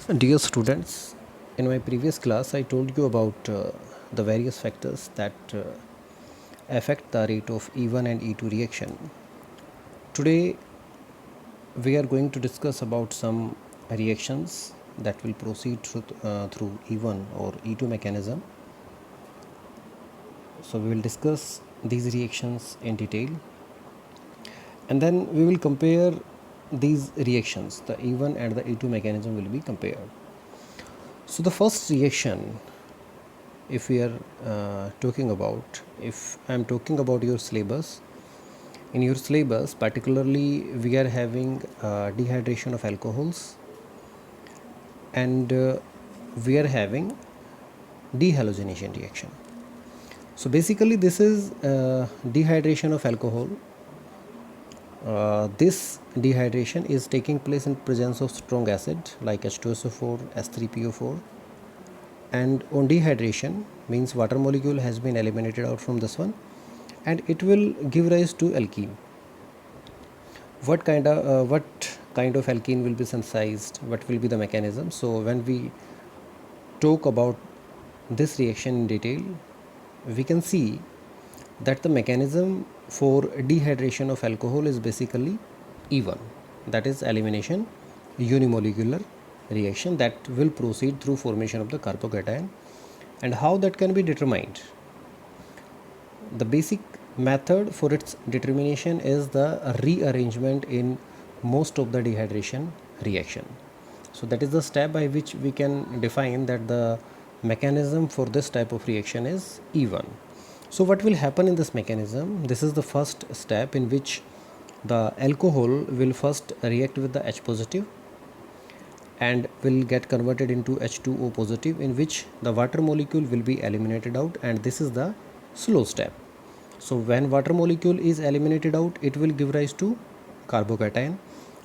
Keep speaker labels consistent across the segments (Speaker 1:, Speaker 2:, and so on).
Speaker 1: Dear students, in my previous class I told you about the various factors that affect the rate of E1 and E2 reaction. Today we are going to discuss about some reactions that will proceed through E1 or E2 mechanism. So we will discuss these reactions in detail and then we will compare these reactions. The E1 and the E2 mechanism will be compared. So the first reaction, if we are talking about, if I am talking about your syllabus, in your syllabus particularly we are having dehydration of alcohols and we are having dehalogenation reaction. So basically this is dehydration of alcohol. This dehydration is taking place in presence of strong acid like H2SO4, S3PO4, and on dehydration means water molecule has been eliminated out from this one and it will give rise to alkene. What kind of alkene will be synthesized, what will be the mechanism? So when we talk about this reaction in detail, we can see that the mechanism for dehydration of alcohol is basically E1, that is elimination unimolecular reaction that will proceed through formation of the carbocation. And how that can be determined? The basic method for its determination is the rearrangement in most of the dehydration reaction. So that is the step by which we can define that the mechanism for this type of reaction is E1. So what will happen in this mechanism? This is the first step in which the alcohol will first react with the H positive and will get converted into H2O positive, in which the water molecule will be eliminated out, and this is the slow step. So when water molecule is eliminated out, it will give rise to carbocation.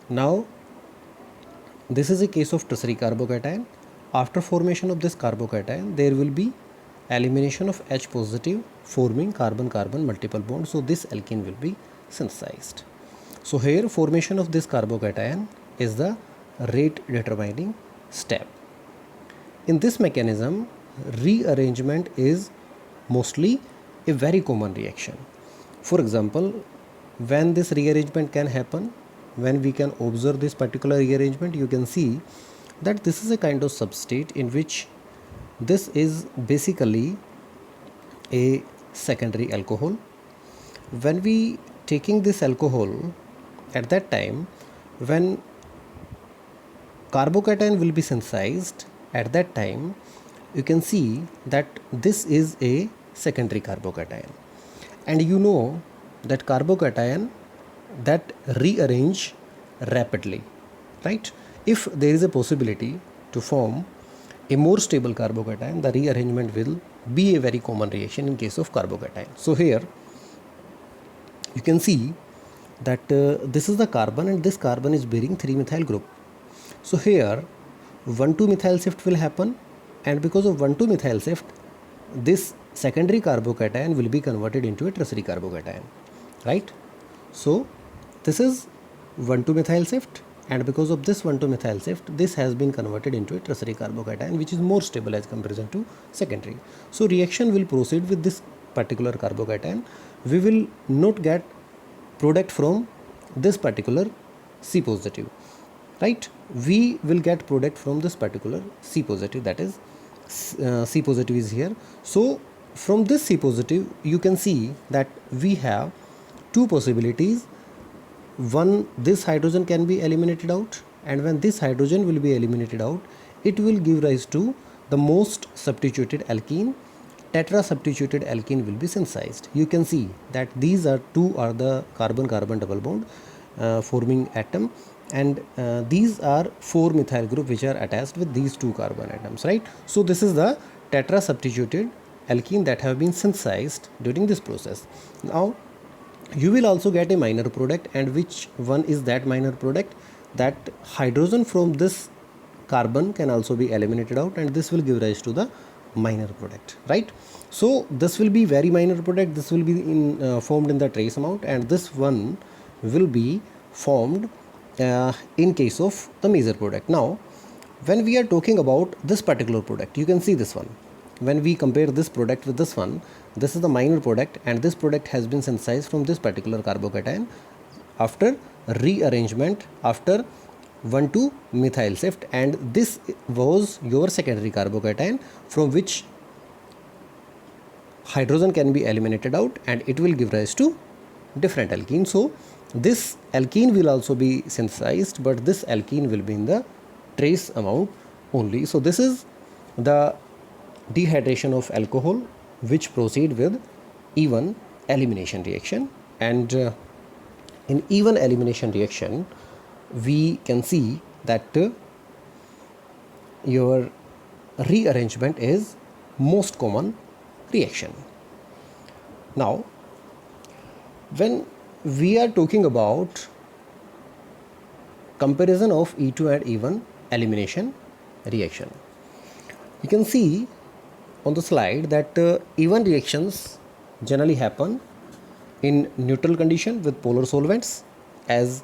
Speaker 1: Now this is a case of tertiary carbocation. After formation of this carbocation, there will be elimination of H positive forming carbon-carbon multiple bond. So this alkene will be synthesized. So here formation of this carbocation is the rate determining step. In this mechanism, rearrangement is mostly a very common reaction. For example, when this rearrangement can happen, when we can observe this particular rearrangement, you can see that this is a kind of substrate in which this is basically a secondary alcohol. When we taking this alcohol, at that time when carbocation will be synthesized, at that time you can see that this is a secondary carbocation, and you know that carbocation that rearrange rapidly, right? If there is a possibility to form a more stable carbocation, the rearrangement will be a very common reaction in case of carbocation. So here you can see that this is the carbon and this carbon is bearing 3-methyl group. So here 1,2-methyl shift will happen, and because of 1,2-methyl shift, this secondary carbocation will be converted into a tertiary carbocation, right? So this is 1,2-methyl shift, and because of this 1,2-methyl shift, this has been converted into a tertiary carbocation, which is more stable as comparison to secondary. So reaction will proceed with this particular carbocation. We will not get product from this particular C positive, right? We will get product from this particular C positive, that is C positive is here. So from this C positive, you can see that we have two possibilities. One, this hydrogen can be eliminated out, and when this hydrogen will be eliminated out, it will give rise to the most substituted alkene. Tetra substituted alkene will be synthesized. You can see that these are the carbon-carbon double bond forming atom, and these are 4-methyl group which are attached with these two carbon atoms, right? So this is the tetra substituted alkene that have been synthesized during this process. Now you will also get a minor product, and which one is that minor product? That hydrogen from this carbon can also be eliminated out, and this will give rise to the minor product, right? So this will be very minor product. This will be formed in the trace amount, and this one will be formed in case of the major product. Now When we are talking about this particular product, you can see this one. When we compare this product with this one, this is the minor product, and this product has been synthesized from this particular carbocation after rearrangement after 1,2-methyl shift, and this was your secondary carbocation from which hydrogen can be eliminated out, and it will give rise to different alkene. So this alkene will also be synthesized, but this alkene will be in the trace amount only. So this is the dehydration of alcohol which proceed with even elimination reaction. And in even elimination reaction, we can see that your rearrangement is most common reaction. Now, when we are talking about comparison of E2 and even elimination reaction, you can see on the slide that even reactions generally happen in neutral condition with polar solvents. As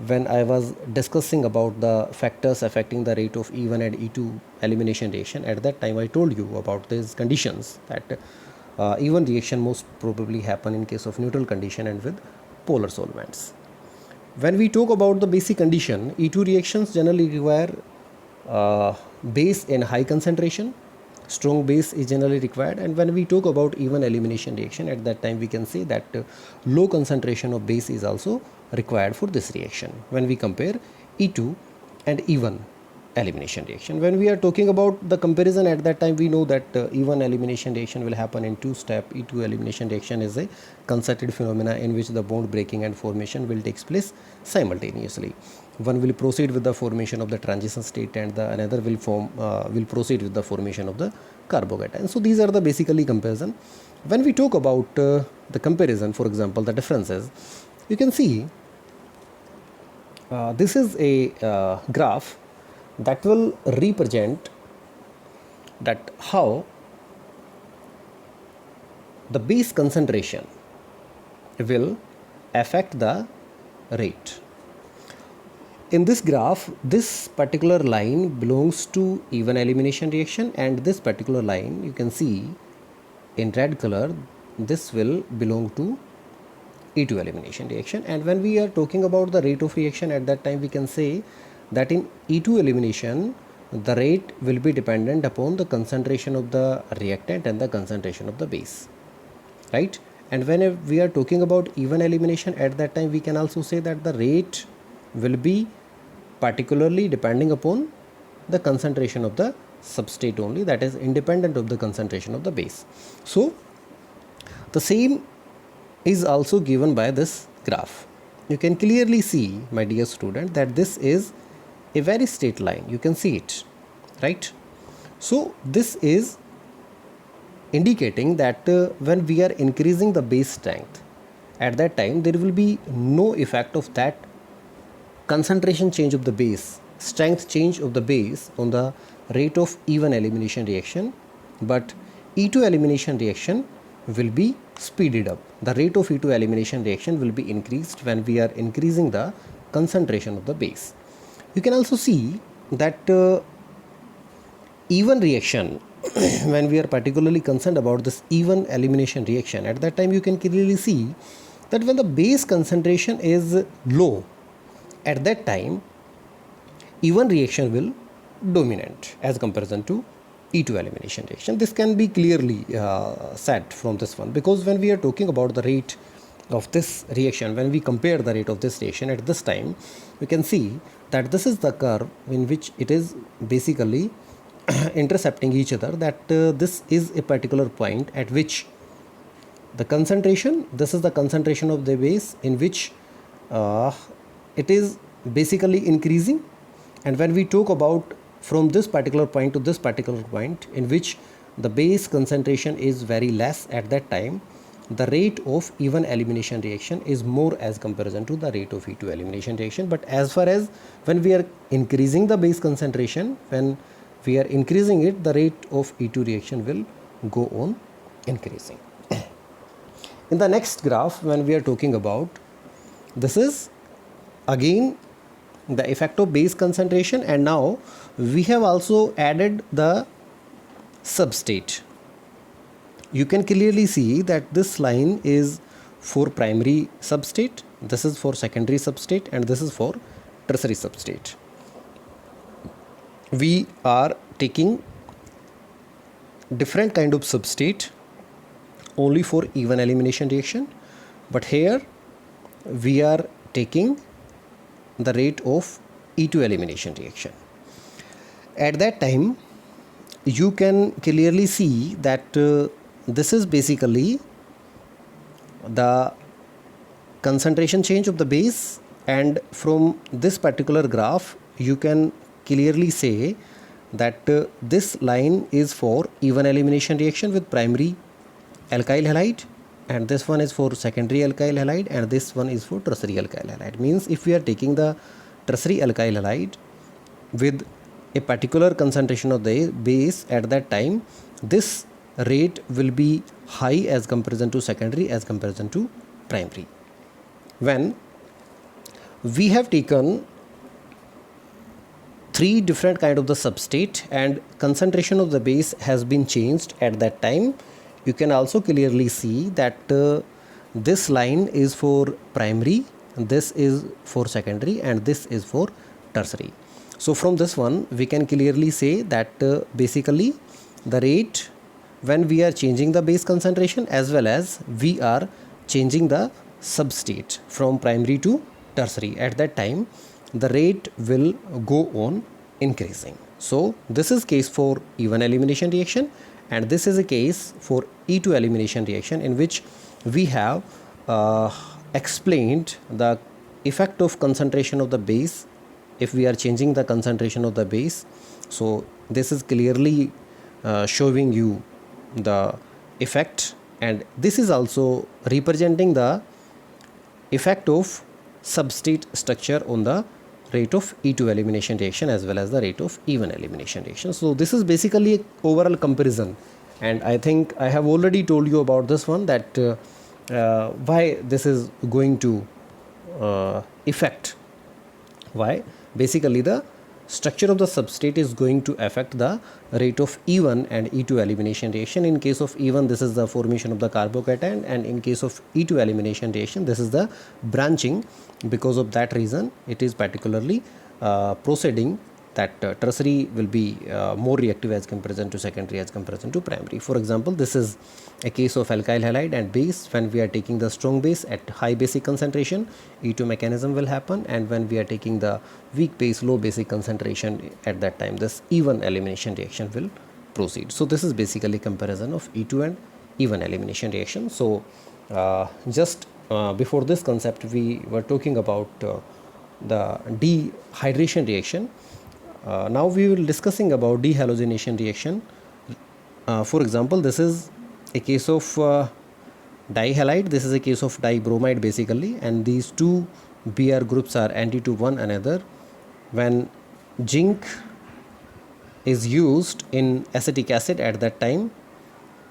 Speaker 1: when I was discussing about the factors affecting the rate of E1 and E2 elimination reaction, at that time I told you about these conditions, that even reaction most probably happen in case of neutral condition and with polar solvents. When we talk about the basic condition, E2 reactions generally require base in high concentration. Strong base is generally required. And when we talk about even elimination reaction, at that time we can say that low concentration of base is also required for this reaction when we compare E2 and even elimination reaction. When we are talking about the comparison, at that time we know that even elimination reaction will happen in two steps. E2 elimination reaction is a concerted phenomena in which the bond breaking and formation will take place simultaneously. One will proceed with the formation of the transition state, and the another will proceed with the formation of the carbocation. So these are the basically comparison. When we talk about the comparison, for example, the differences, you can see this is a graph that will represent that how the base concentration will affect the rate. In this graph, this particular line belongs to even elimination reaction, and this particular line you can see in red color, this will belong to E2 elimination reaction. And when we are talking about the rate of reaction, at that time we can say that in E2 elimination, the rate will be dependent upon the concentration of the reactant and the concentration of the base, right? And when we are talking about even elimination, at that time we can also say that the rate will be particularly depending upon the concentration of the substrate only, that is independent of the concentration of the base. So the same is also given by this graph. You can clearly see, my dear student, that this is a very straight line. You can see it, right? So this is indicating that when we are increasing the base strength, at that time there will be no effect of that concentration change of the base, strength change of the base on the rate of even elimination reaction, but E2 elimination reaction will be speeded up. The rate of E2 elimination reaction will be increased when we are increasing the concentration of the base. You can also see that even reaction, when we are particularly concerned about this even elimination reaction, at that time you can clearly see that when the base concentration is low, at that time even reaction will dominate as comparison to E2 elimination reaction. This can be clearly said from this one, because when we are talking about the rate of this reaction, when we compare the rate of this reaction at this time, we can see that this is the curve in which it is basically intercepting each other, that this is a particular point at which the concentration, this is the concentration of the base in which it is basically increasing. And when we talk about from this particular point to this particular point in which the base concentration is very less, at that time the rate of even elimination reaction is more as comparison to the rate of E2 elimination reaction. But as far as when we are increasing the base concentration, when we are increasing it, the rate of E2 reaction will go on increasing. In the next graph, when we are talking about, this is again the effect of base concentration, and now we have also added the substrate. You can clearly see that this line is for primary substrate, this is for secondary substrate, and this is for tertiary substrate. We are taking different kind of substrate only for even elimination reaction, but here we are taking the rate of E2 elimination reaction. At that time you can clearly see that this is basically the concentration change of the base, and from this particular graph you can clearly say that this line is for even elimination reaction with primary alkyl halide, and this one is for secondary alkyl halide, and this one is for tertiary alkyl halide. Means if we are taking the tertiary alkyl halide with a particular concentration of the base, at that time this rate will be high as comparison to secondary as comparison to primary. When we have taken three different kind of the substrate and concentration of the base has been changed, at that time you can also clearly see that this line is for primary, this is for secondary, and this is for tertiary. So from this one we can clearly say that basically the rate when we are changing the base concentration as well as we are changing the substrate from primary to tertiary, at that time the rate will go on increasing. So this is case for even elimination reaction, and this is a case for E2 elimination reaction, in which we have explained the effect of concentration of the base if we are changing the concentration of the base. So this is clearly showing you the effect, and this is also representing the effect of substrate structure on the rate of E2 elimination reaction as well as the rate of even elimination reaction. So this is basically an overall comparison, and I think I have already told you about this one, that why this is going to affect, why basically the structure of the substrate is going to affect the rate of E1 and E2 elimination reaction. In case of E1 this is the formation of the carbocation, and in case of E2 elimination reaction this is the branching. Because of that reason it is particularly proceeding that tertiary will be more reactive as comparison to secondary as comparison to primary. For example, this is a case of alkyl halide and base. When we are taking the strong base at high basic concentration, E2 mechanism will happen, and when we are taking the weak base, low basic concentration, at that time this even elimination reaction will proceed. So this is basically comparison of E2 and even elimination reaction. So just before this concept we were talking about the dehydration reaction. Now we will discussing about dehalogenation reaction. For example, this is a case of dihalide, this is a case of dibromide basically, and these two Br groups are anti to one another. When zinc is used in acetic acid, at that time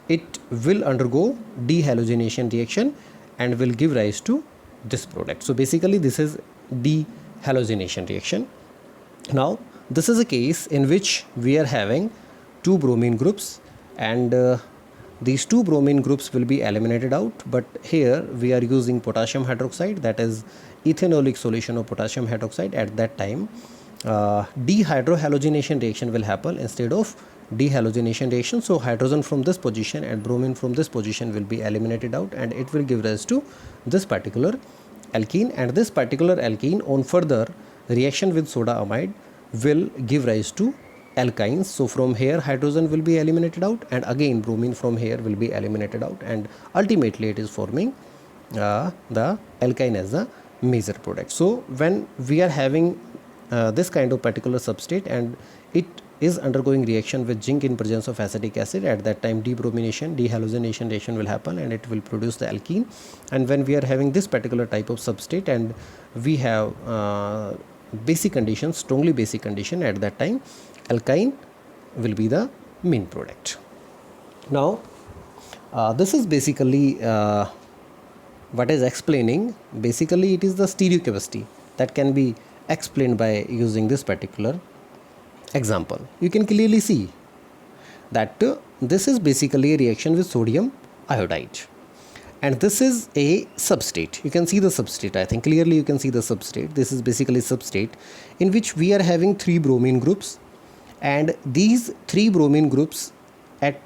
Speaker 1: it will undergo dehalogenation reaction and will give rise to this product. So basically this is dehalogenation reaction. Now this is a case in which we are having two bromine groups, and these two bromine groups will be eliminated out, but here we are using potassium hydroxide, that is ethanolic solution of potassium hydroxide. At that time dehydrohalogenation reaction will happen instead of dehalogenation reaction. So hydrogen from this position and bromine from this position will be eliminated out, and it will give rise to this particular alkene, and this particular alkene on further reaction with soda amide will give rise to alkynes. So from here hydrogen will be eliminated out, and again bromine from here will be eliminated out, and ultimately it is forming the alkyne as the major product. So when we are having this kind of particular substrate and it is undergoing reaction with zinc in presence of acetic acid, at that time debromination, dehalogenation reaction will happen and it will produce the alkene. And when we are having this particular type of substrate and we have basic condition, strongly basic condition, at that time alkyne will be the main product. Now this is basically what is explaining, basically it is the stereochemistry that can be explained by using this particular example. You can clearly see that this is basically a reaction with sodium iodide, and this is a substrate. You can see the substrate. I think clearly you can see the substrate. This is basically substrate in which we are having 3 bromine groups, and these 3 bromine groups, at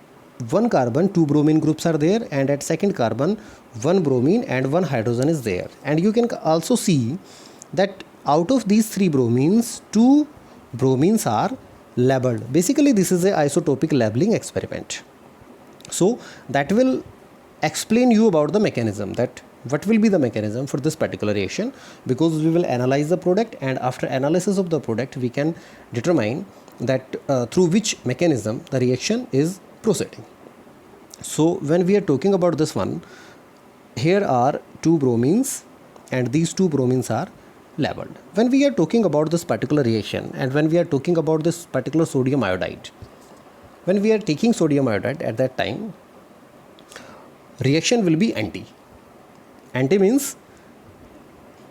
Speaker 1: one carbon 2 bromine groups are there, and at second carbon 1 bromine and 1 hydrogen is there. And you can also see that out of these 3 bromines, 2 bromines are labeled. Basically this is a isotopic labeling experiment. So that will explain you about the mechanism, that what will be the mechanism for this particular reaction, because we will analyze the product, and after analysis of the product we can determine that through which mechanism the reaction is proceeding. So when we are talking about this one, here are 2 bromines and these 2 bromines are labeled. When we are talking about this particular reaction, and when we are talking about this particular sodium iodide, when we are taking sodium iodide, at that time reaction will be anti. Anti means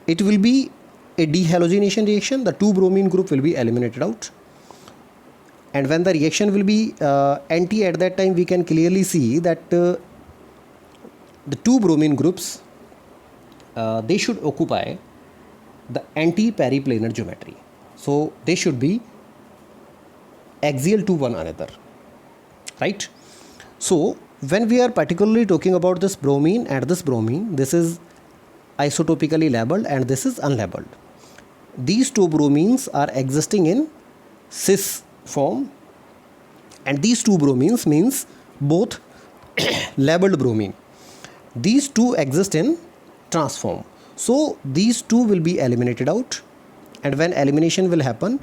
Speaker 1: it will be a dehalogenation reaction. The 2 bromine group will be eliminated out, and when the reaction will be anti, at that time we can clearly see that the 2 bromine groups they should occupy the anti-periplanar geometry. So they should be axial to one another, right? So when we are particularly talking about this bromine and this bromine, this is isotopically labeled and this is unlabeled. These 2 bromines are existing in cis form, and these 2 bromines means both labeled bromine. These 2 exist in trans form. So these 2 will be eliminated out, and when elimination will happen,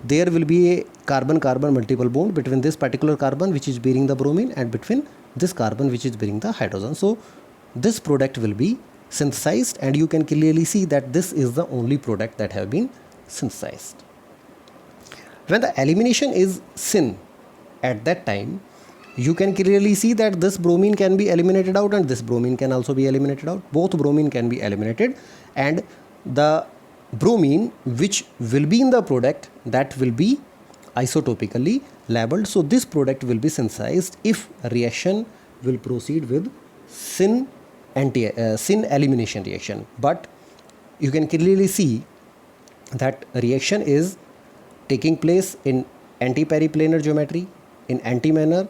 Speaker 1: there will be a carbon-carbon multiple bond between this particular carbon which is bearing the bromine and between this carbon which is bearing the hydrogen. So this product will be synthesized, and you can clearly see that this is the only product that have been synthesized. When the elimination is syn, at that time you can clearly see that this bromine can be eliminated out and this bromine can also be eliminated out. Both bromine can be eliminated, and the bromine which will be in the product, that will be isotopically labeled. So this product will be synthesized if reaction will proceed with syn elimination reaction. But you can clearly see that reaction is taking place in anti-periplanar geometry, in anti manner,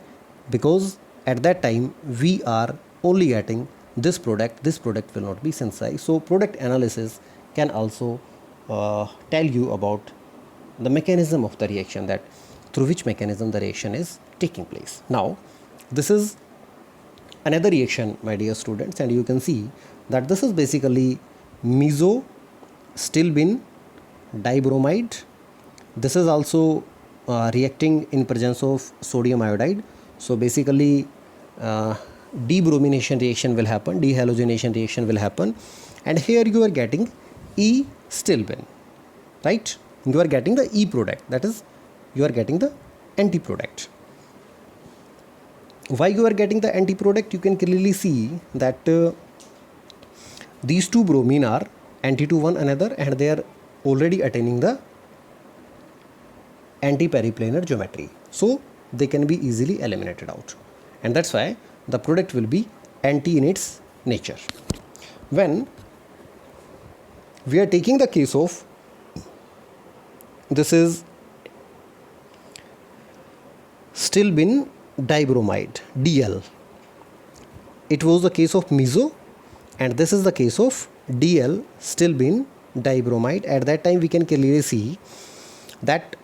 Speaker 1: because at that time we are only getting this product will not be synthesized. So product analysis can also tell you about the mechanism of the reaction, that through which mechanism the reaction is taking place. Now this is another reaction, my dear students, and you can see that this is basically meso-stilbene dibromide. This is also reacting in presence of sodium iodide. So basically debromination reaction will happen, dehalogenation reaction will happen, and here you are getting E-stilbene, right? You are getting the E product, that is you are getting the anti product. Why you are getting the anti product? You can clearly see that these 2 bromine are anti to one another, and they are already attaining the anti-periplanar geometry, so they can be easily eliminated out, and that's why the product will be anti in its nature. When we are taking the case of, this is stilbene dibromide, DL. It was the case of meso, and this is the case of DL, stilbene dibromide. At that time we can clearly see that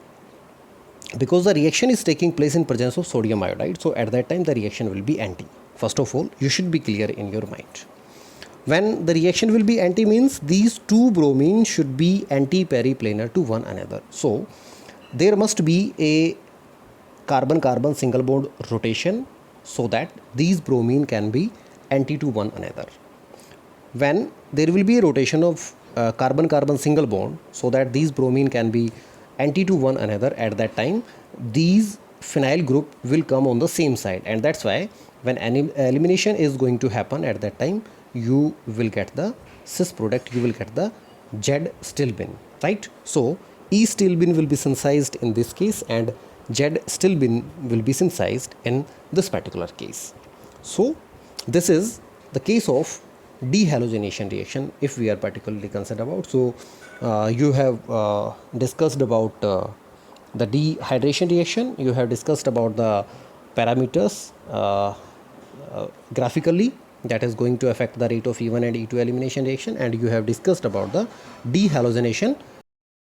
Speaker 1: because the reaction is taking place in presence of sodium iodide, so at that time the reaction will be anti. First of all, you should be clear in your mind. When the reaction will be anti means these 2 bromines should be anti-periplanar to one another. So there must be a carbon-carbon single bond rotation so that these bromine can be anti to one another. When there will be a rotation of carbon-carbon single bond so that these bromine can be anti to one another, at that time these phenyl group will come on the same side, and that's why when elimination is going to happen, at that time you will get the cis product, you will get the Z-stilbene. right? So E stilbene will be synthesized in this case and Z stilbene will be synthesized in this particular case. So this is the case of dehalogenation reaction if we are particularly concerned about. So you have discussed about the dehydration reaction, you have discussed about the parameters graphically that is going to affect the rate of E1 and E2 elimination reaction, and you have discussed about the dehalogenation